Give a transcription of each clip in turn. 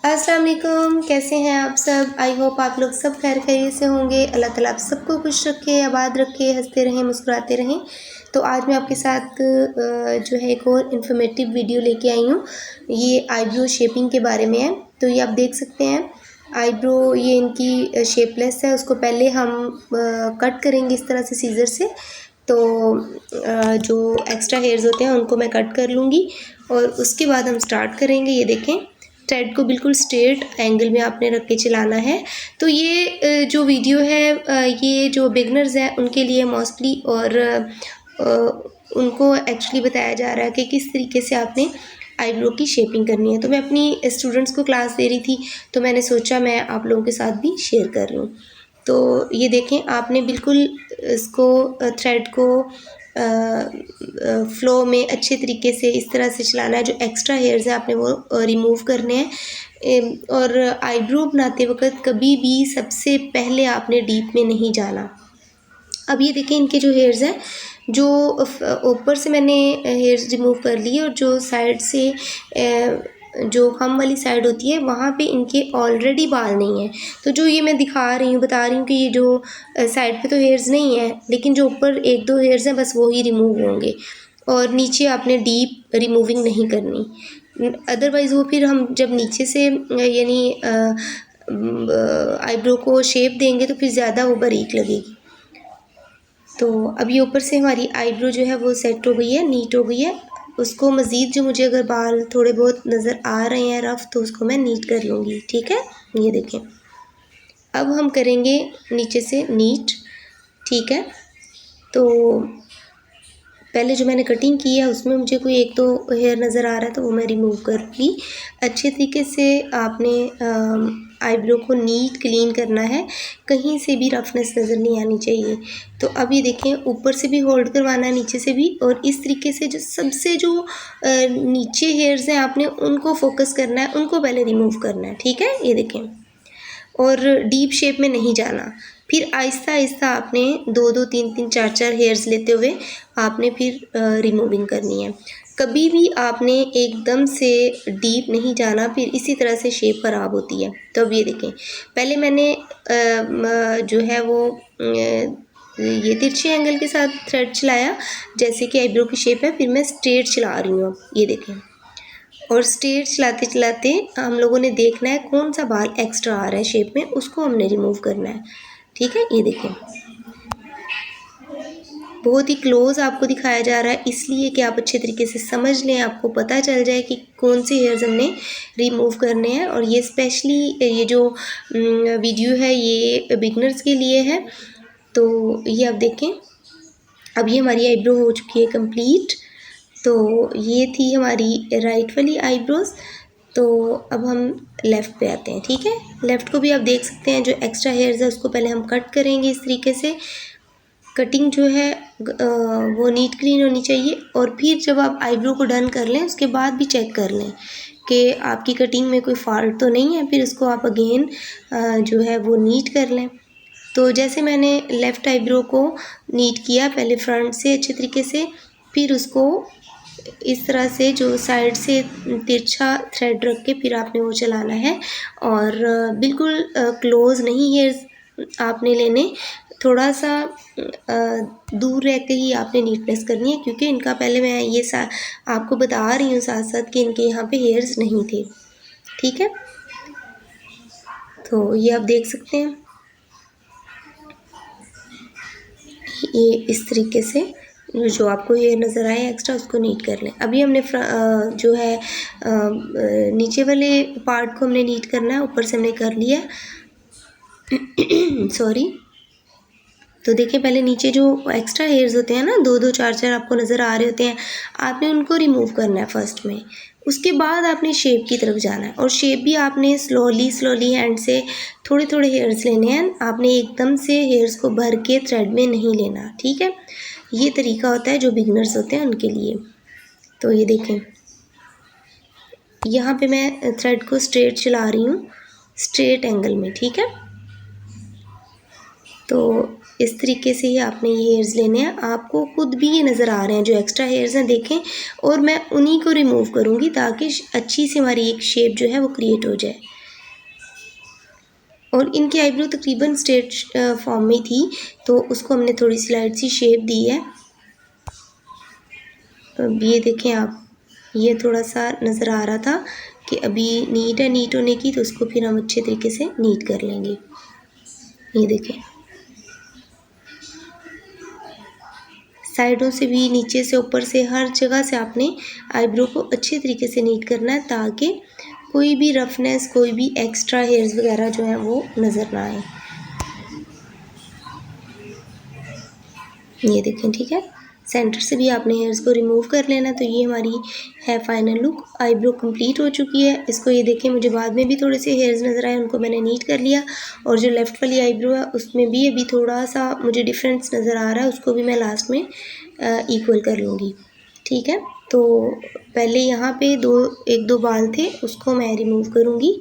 अस्सलाम वालेकुम, कैसे हैं आप सब। आई होप आप लोग सब खैर खैरियत से होंगे। अल्लाह ताला आप सबको खुश रखे, आबाद रखे, हंसते रहें, मुस्कुराते रहें। तो आज मैं आपके साथ जो है एक और इन्फॉर्मेटिव वीडियो लेके आई हूँ। ये आईब्रो शेपिंग के बारे में है। तो ये आप देख सकते हैं आईब्रो, ये इनकी शेपलेस है। उसको पहले हम कट करेंगे इस तरह से सीज़र से। तो जो एक्स्ट्रा हेयर्स होते हैं उनको मैं कट कर लूँगी और उसके बाद हम स्टार्ट करेंगे। ये देखें, थ्रेड को बिल्कुल स्ट्रेट एंगल में आपने रख के चलाना है। तो ये जो वीडियो है ये जो बिगनर्स हैं उनके लिए मोस्टली, और उनको एक्चुअली बताया जा रहा है कि किस तरीके से आपने आईब्रो की शेपिंग करनी है। तो मैं अपनी स्टूडेंट्स को क्लास दे रही थी, तो मैंने सोचा मैं आप लोगों के साथ भी शेयर कर लूँ। तो ये देखें, आपने बिल्कुल इसको थ्रेड को फ्लो में अच्छे तरीके से इस तरह से चलाना है। जो एक्स्ट्रा हेयर्स हैं आपने वो रिमूव करने हैं। और आईब्रो बनाते वक्त कभी भी सबसे पहले आपने डीप में नहीं जाना। अब ये देखें, इनके जो हेयर्स हैं, जो ऊपर से मैंने हेयर्स रिमूव कर लिए, और जो साइड से जो हम वाली साइड होती है वहाँ पे इनके ऑलरेडी बाल नहीं हैं। तो जो ये मैं दिखा रही हूँ, बता रही हूँ कि ये जो साइड पे तो हेयर्स नहीं हैं, लेकिन जो ऊपर एक दो हेयर्स हैं बस वो ही रिमूव होंगे, और नीचे आपने डीप रिमूविंग नहीं करनी। अदरवाइज़ वो फिर हम जब नीचे से यानी आईब्रो को शेप देंगे तो फिर ज़्यादा वो बारीक लगेगी। तो अभी ऊपर से हमारी आईब्रो जो है वो सेट हो गई है, नीट हो गई है। उसको मज़ीद जो मुझे अगर बाल थोड़े बहुत नज़र आ रहे हैं रफ़, तो उसको मैं नीट कर लूँगी। ठीक है, ये देखें। अब हम करेंगे नीचे से नीट। ठीक है, तो पहले जो मैंने कटिंग की है उसमें मुझे कोई एक दो हेयर नज़र आ रहा है, तो वो मैं रिमूव कर ली। अच्छे तरीके से आपने आईब्रो को नीट क्लीन करना है, कहीं से भी रफनेस नज़र नहीं आनी चाहिए। तो अब ये देखें, ऊपर से भी होल्ड करवाना है, नीचे से भी, और इस तरीके से जो सबसे जो नीचे हेयर्स हैं आपने उनको फोकस करना है, उनको पहले रिमूव करना है। ठीक है, ये देखें, और डीप शेप में नहीं जाना। फिर आहिस्ता आहिस्ता आपने दो दो तीन तीन चार चार हेयर्स लेते हुए आपने फिर रिमूविंग करनी है। कभी भी आपने एकदम से डीप नहीं जाना, फिर इसी तरह से शेप ख़राब होती है। तो अब ये देखें, पहले मैंने जो है वो ये तिरछे एंगल के साथ थ्रेड चलाया जैसे कि आईब्रो की शेप है, फिर मैं स्ट्रेट चला रही हूँ। अब ये देखें, और स्ट्रेट चलाते चलाते हम लोगों ने देखना है कौन सा बाल एक्स्ट्रा आ रहा है शेप में, उसको हमने रिमूव करना है। ठीक है, ये देखें, बहुत ही क्लोज आपको दिखाया जा रहा है, इसलिए कि आप अच्छे तरीके से समझ लें, आपको पता चल जाए कि कौन से हेयर्स हमने रिमूव करने हैं। और ये स्पेशली ये जो वीडियो है ये बिगनर्स के लिए है। तो ये आप देखें, अब ये हमारी आईब्रो हो चुकी है कंप्लीट। तो ये थी हमारी राइट वाली आईब्रोज़। तो अब हम लेफ़्ट पे आते हैं। ठीक है, लेफ़्ट को भी आप देख सकते हैं, जो एक्स्ट्रा हेयर्स है उसको पहले हम कट करेंगे इस तरीके से। कटिंग जो है वो नीट क्लीन होनी चाहिए, और फिर जब आप आईब्रो को डन कर लें उसके बाद भी चेक कर लें कि आपकी कटिंग में कोई फॉल्ट तो नहीं है, फिर उसको आप अगेन जो है वो नीट कर लें। तो जैसे मैंने लेफ़्ट आईब्रो को नीट किया पहले फ्रंट से अच्छे तरीके से, फिर उसको इस तरह से जो साइड से तिरछा थ्रेड रख के फिर आपने वो चलाना है, और बिल्कुल क्लोज़ नहीं हेयर्स आपने लेने, थोड़ा सा दूर रह के ही आपने नीटनेस करनी है, क्योंकि इनका पहले मैं ये आपको बता रही हूँ साथ साथ कि इनके यहाँ पे हेयर्स नहीं थे। ठीक है, तो ये आप देख सकते हैं, ये इस तरीके से जो आपको हेयर नज़र आए एक्स्ट्रा उसको नीट कर लें। अभी हमने जो है नीचे वाले पार्ट को हमने नीट करना है, ऊपर से हमने कर लिया सॉरी। तो देखिए, पहले नीचे जो एक्स्ट्रा हेयर्स होते हैं ना, दो दो चार चार आपको नज़र आ रहे होते हैं, आपने उनको रिमूव करना है फर्स्ट में। उसके बाद आपने शेप की तरफ जाना है, और शेप भी आपने स्लोली हैंड से थोड़े थोड़े हेयर्स लेने हैं। आपने एकदम से हेयर्स को भर के थ्रेड में नहीं लेना। ठीक है, ये तरीका होता है जो बिगनर्स होते हैं उनके लिए। तो ये देखें, यहाँ पे मैं थ्रेड को स्ट्रेट चला रही हूँ, स्ट्रेट एंगल में। ठीक है, तो इस तरीके से ही आपने ये हेयर्स लेने हैं। आपको खुद भी ये नज़र आ रहे हैं जो एक्स्ट्रा हेयर्स हैं, देखें, और मैं उन्हीं को रिमूव करूँगी ताकि अच्छी सी हमारी एक शेप जो है वो क्रिएट हो जाए। और इनकी आईब्रो तकरीबन स्ट्रेट फॉर्म में थी, तो उसको हमने थोड़ी सी लाइट सी शेप दी है। अब ये देखें आप, ये थोड़ा सा नज़र आ रहा था कि अभी नीट है, नीट होने की, तो उसको फिर हम अच्छे तरीके से नीट कर लेंगे। ये देखें, साइडों से भी, नीचे से, ऊपर से, हर जगह से आपने आईब्रो को अच्छे तरीके से नीट करना है ताकि कोई भी रफनेस, कोई भी एक्स्ट्रा हेयर्स वगैरह जो है वो नज़र ना आए। ये देखें, ठीक है, सेंटर से भी आपने हेयर्स को रिमूव कर लेना। तो ये हमारी है फाइनल लुक। आईब्रो कंप्लीट हो चुकी है। इसको ये देखें, मुझे बाद में भी थोड़े से हेयर्स नज़र आए, उनको मैंने नीट कर लिया। और जो लेफ़्ट वाली आईब्रो है उसमें भी अभी थोड़ा सा मुझे डिफरेंस नज़र आ रहा है, उसको भी मैं लास्ट में इक्वल कर लूँगी। ठीक है, तो पहले यहाँ पे एक दो बाल थे, उसको मैं रिमूव करूँगी।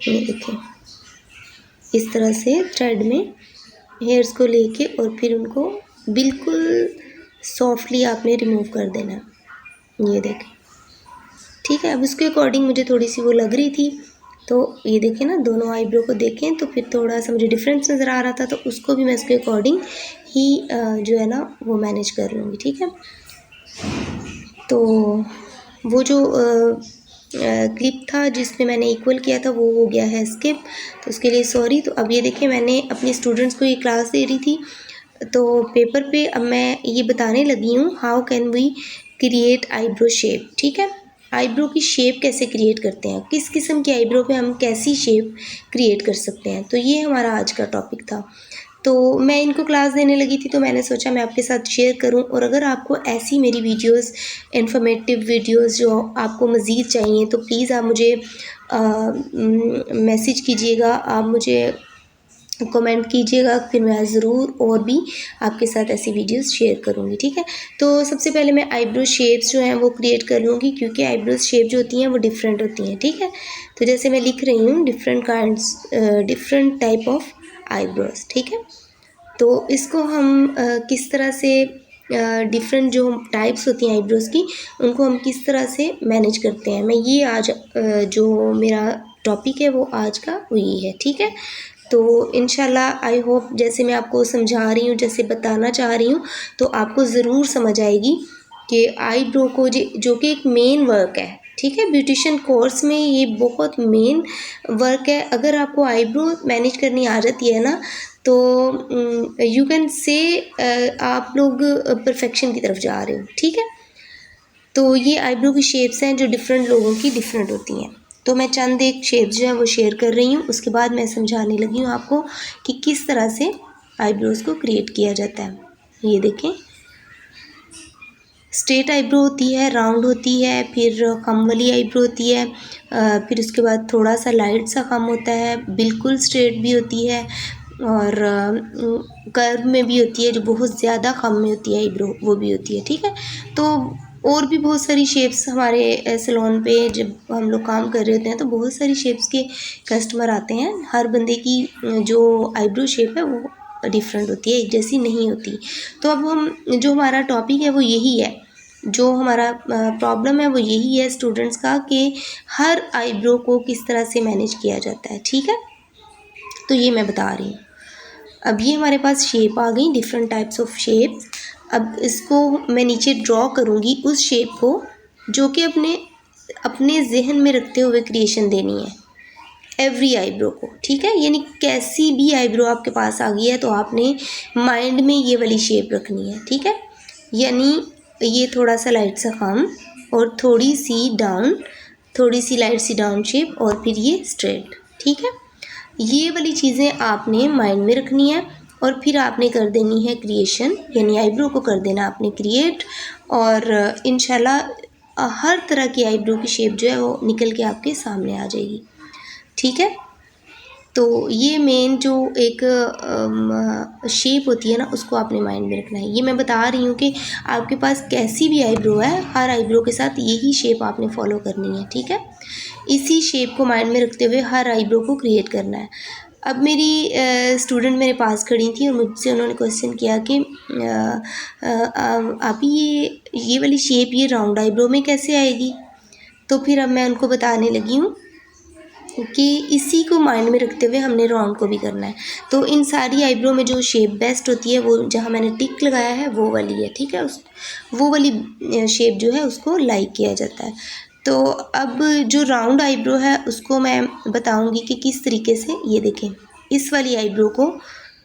ये देखें, इस तरह से थ्रेड में हेयर्स को लेके और फिर उनको बिल्कुल सॉफ्टली आपने रिमूव कर देना। ये देखें, ठीक है। अब उसके अकॉर्डिंग मुझे थोड़ी सी वो लग रही थी, तो ये देखें ना, दोनों आईब्रो को देखें तो फिर थोड़ा सा मुझे डिफरेंस नज़र आ रहा था, तो उसको भी मैं उसके अकॉर्डिंग ही जो है ना वो मैनेज कर लूँगी। ठीक है, तो वो जो क्लिप था जिसमें मैंने इक्वल किया था वो हो गया है स्किप, तो उसके लिए सॉरी। तो अब ये देखिए, मैंने अपने स्टूडेंट्स को ये क्लास दे रही थी, तो पेपर पे अब मैं ये बताने लगी हूँ how can we create eyebrow shape. ठीक है, आईब्रो की शेप कैसे क्रिएट करते हैं, किस किस्म की आईब्रो पे हम कैसी शेप क्रिएट कर सकते हैं, तो ये हमारा आज का टॉपिक था। तो मैं इनको क्लास देने लगी थी, तो मैंने सोचा मैं आपके साथ शेयर करूं। और अगर आपको ऐसी मेरी वीडियोस, इन्फॉर्मेटिव वीडियोस जो आपको मज़ीद चाहिए, तो प्लीज़ आप मुझे मैसेज कीजिएगा, आप मुझे कमेंट कीजिएगा, फिर मैं ज़रूर और भी आपके साथ ऐसी वीडियोस शेयर करूँगी। ठीक है, तो सबसे पहले मैं आईब्रो शेप्स जो हैं वो क्रिएट कर लूँगी, क्योंकि आईब्रो शेप जो होती हैं वो डिफरेंट होती हैं। ठीक है, तो जैसे मैं लिख रही हूँ, डिफरेंट टाइप ऑफ आईब्रोज। ठीक है, तो इसको हम किस तरह से डिफरेंट जो टाइप्स होती हैं आईब्रोज़ की, उनको हम किस तरह से मैनेज करते हैं, मैं ये आज जो मेरा टॉपिक है वो आज का वही है। ठीक है, तो इंशाल्लाह आई होप जैसे मैं आपको समझा रही हूँ, जैसे बताना चाह रही हूँ, तो आपको ज़रूर समझ आएगी कि आईब्रो को जो कि एक मेन वर्क है। ठीक है, ब्यूटिशियन कोर्स में ये बहुत मेन वर्क है। अगर आपको आईब्रो मैनेज करनी आ जाती है ना, तो यू कैन से आप लोग परफेक्शन की तरफ जा रहे हो। ठीक है, तो ये आईब्रो की शेप्स हैं जो डिफरेंट लोगों की डिफरेंट होती हैं। तो मैं चंद एक शेप्स जो है वो शेयर कर रही हूँ, उसके बाद मैं समझाने लगी हूँ आपको कि किस तरह से आईब्रोज़ को क्रिएट किया जाता है। ये देखें, स्ट्रेट आईब्रो होती है, राउंड होती है, फिर कम वाली आईब्रो होती है, फिर उसके बाद थोड़ा सा लाइट सा कम होता है, बिल्कुल स्ट्रेट भी होती है, और कर्व में भी होती है, जो बहुत ज़्यादा कम में होती है आईब्रो, वो भी होती है। ठीक है, तो और भी बहुत सारी शेप्स हमारे सैलून पे जब हम लोग काम कर रहे होते हैं, तो बहुत सारी शेप्स के कस्टमर आते हैं। हर बंदे की जो आईब्रो शेप है वो डिफरेंट होती है, एक जैसी नहीं होती। तो अब जो हमारा टॉपिक है वो यही है, जो हमारा प्रॉब्लम है वो यही है स्टूडेंट्स का, कि हर आईब्रो को किस तरह से मैनेज किया जाता है। ठीक है, तो ये मैं बता रही हूँ। अब ये हमारे पास शेप आ गई, डिफरेंट टाइप्स ऑफ शेप्स। अब इसको मैं नीचे ड्रॉ करूँगी उस शेप को जो कि अपने जहन में रखते हुए क्रिएशन देनी है एवरी आईब्रो को। ठीक है, यानी कैसी भी आईब्रो आपके पास आ गई है तो आपने माइंड में ये वाली शेप रखनी है। ठीक है, यानी ये थोड़ा सा लाइट सा कम और थोड़ी सी डाउन, थोड़ी सी लाइट सी डाउन शेप, और फिर ये स्ट्रेट। ठीक है, ये वाली चीज़ें आपने माइंड में रखनी है, और फिर आपने कर देनी है क्रिएशन, यानी आईब्रो को कर देना आपने क्रिएट, और इंशाल्लाह हर तरह की आईब्रो की शेप जो है वो निकल के आपके सामने आ जाएगी। ठीक है, तो ये मेन जो एक शेप होती है ना, उसको आपने माइंड में रखना है। ये मैं बता रही हूँ कि आपके पास कैसी भी आईब्रो है, हर आईब्रो के साथ यही शेप आपने फॉलो करनी है। ठीक है, इसी शेप को माइंड में रखते हुए हर आईब्रो को क्रिएट करना है। अब मेरी स्टूडेंट मेरे पास खड़ी थी और मुझसे उन्होंने क्वेश्चन किया कि आप ये वाली शेप ये राउंड आईब्रो में कैसे आएगी। तो फिर अब मैं उनको बताने लगी हूँ कि इसी को माइंड में रखते हुए हमने राउंड को भी करना है। तो इन सारी आईब्रो में जो शेप बेस्ट होती है वो जहाँ मैंने टिक लगाया है वो वाली है, ठीक है। वो वाली शेप जो है उसको लाइक किया जाता है। तो अब जो राउंड आईब्रो है उसको मैं बताऊंगी कि किस तरीके से, ये देखें इस वाली आईब्रो को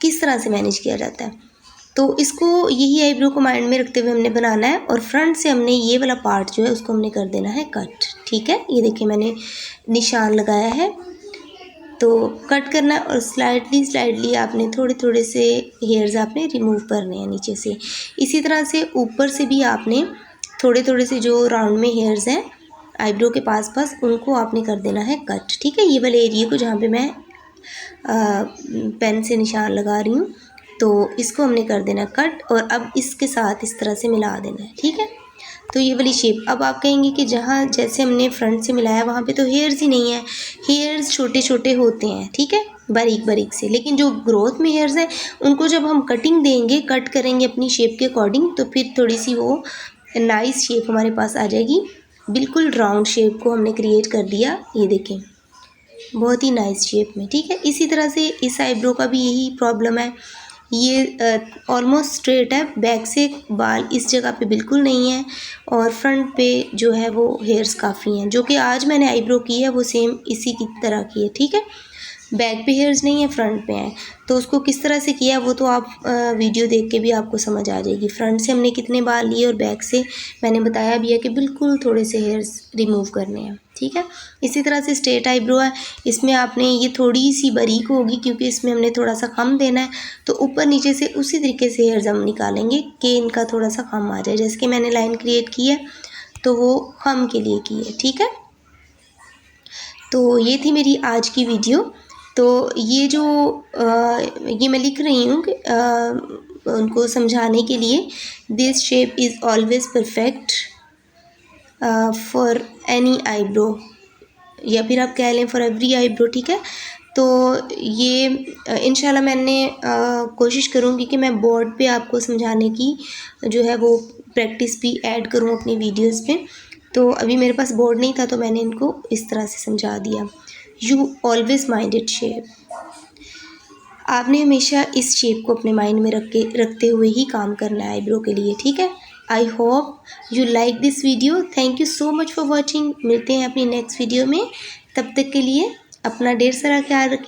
किस तरह से मैनेज किया जाता है। तो इसको यही आईब्रो को माइंड में रखते हुए हमने बनाना है और फ्रंट से हमने ये वाला पार्ट जो है उसको हमने कर देना है कट, ठीक है। ये देखिए मैंने निशान लगाया है, तो कट करना है और स्लाइडली आपने थोड़े थोड़े से हेयर्स आपने रिमूव करने हैं नीचे से। इसी तरह से ऊपर से भी आपने थोड़े थोड़े से जो राउंड में हेयर्स हैं आईब्रो के पास उनको आपने कर देना है कट, ठीक है। ये वाले एरिया को जहाँ पे मैं पेन से निशान लगा रही हूँ तो इसको हमने कर देना कट और अब इसके साथ इस तरह से मिला देना है, ठीक है। तो ये वाली शेप, अब आप कहेंगे कि जहाँ जैसे हमने फ्रंट से मिलाया वहाँ पे तो हेयर्स ही नहीं है। हेयर्स छोटे छोटे होते हैं, ठीक है, बारीक बारीक से, लेकिन जो ग्रोथ में हेयर्स हैं उनको जब हम कटिंग देंगे, कट करेंगे अपनी शेप के अकॉर्डिंग, तो फिर थोड़ी सी वो नाइस शेप हमारे पास आ जाएगी। बिल्कुल राउंड शेप को हमने क्रिएट कर दिया, ये देखें बहुत ही नाइस शेप में, ठीक है। इसी तरह से इस आईब्रो का भी यही प्रॉब्लम है, ये ऑलमोस्ट स्ट्रेट है, बैक से बाल इस जगह पे बिल्कुल नहीं है और फ्रंट पे जो है वो हेयर्स काफ़ी हैं। जो कि आज मैंने आईब्रो की है वो सेम इसी की तरह की है, ठीक है। बैक पे हेयर्स नहीं है, फ्रंट पे हैं। तो उसको किस तरह से किया वो तो आप वीडियो देख के भी आपको समझ आ जाएगी। फ्रंट से हमने कितने बाल लिए और बैक से मैंने बताया भी है कि बिल्कुल थोड़े से हेयर्स रिमूव करने हैं, ठीक है। इसी तरह से स्ट्रेट आईब्रो है, इसमें आपने ये थोड़ी सी बारीक होगी क्योंकि इसमें हमने थोड़ा सा कम देना है, तो ऊपर नीचे से उसी तरीके से हेयर्स हम निकालेंगे कि इनका थोड़ा सा कम आ जाए। जैसे कि मैंने लाइन क्रिएट की है तो वो कम के लिए की है, ठीक है। तो ये थी मेरी आज की वीडियो। तो ये जो ये मैं लिख रही हूँ कि उनको समझाने के लिए, this shape is always perfect for any eyebrow, या फिर आप कह लें फॉर एवरी आईब्रो, ठीक है। तो ये इंशाल्लाह मैंने कोशिश करूँगी कि मैं बोर्ड पे आपको समझाने की जो है वो प्रैक्टिस भी ऐड करूँ अपनी वीडियोस पे। तो अभी मेरे पास बोर्ड नहीं था तो मैंने इनको इस तरह से समझा दिया। यू ऑलवेज माइंडेड शेप, आपने हमेशा इस शेप को अपने माइंड में रखते हुए ही काम करना है आईब्रो के लिए, ठीक है। I hope you like this video. Thank you so much for watching. मिलते हैं अपनी नेक्स्ट वीडियो में, तब तक के लिए अपना ढेर सारा ख्याल रखें।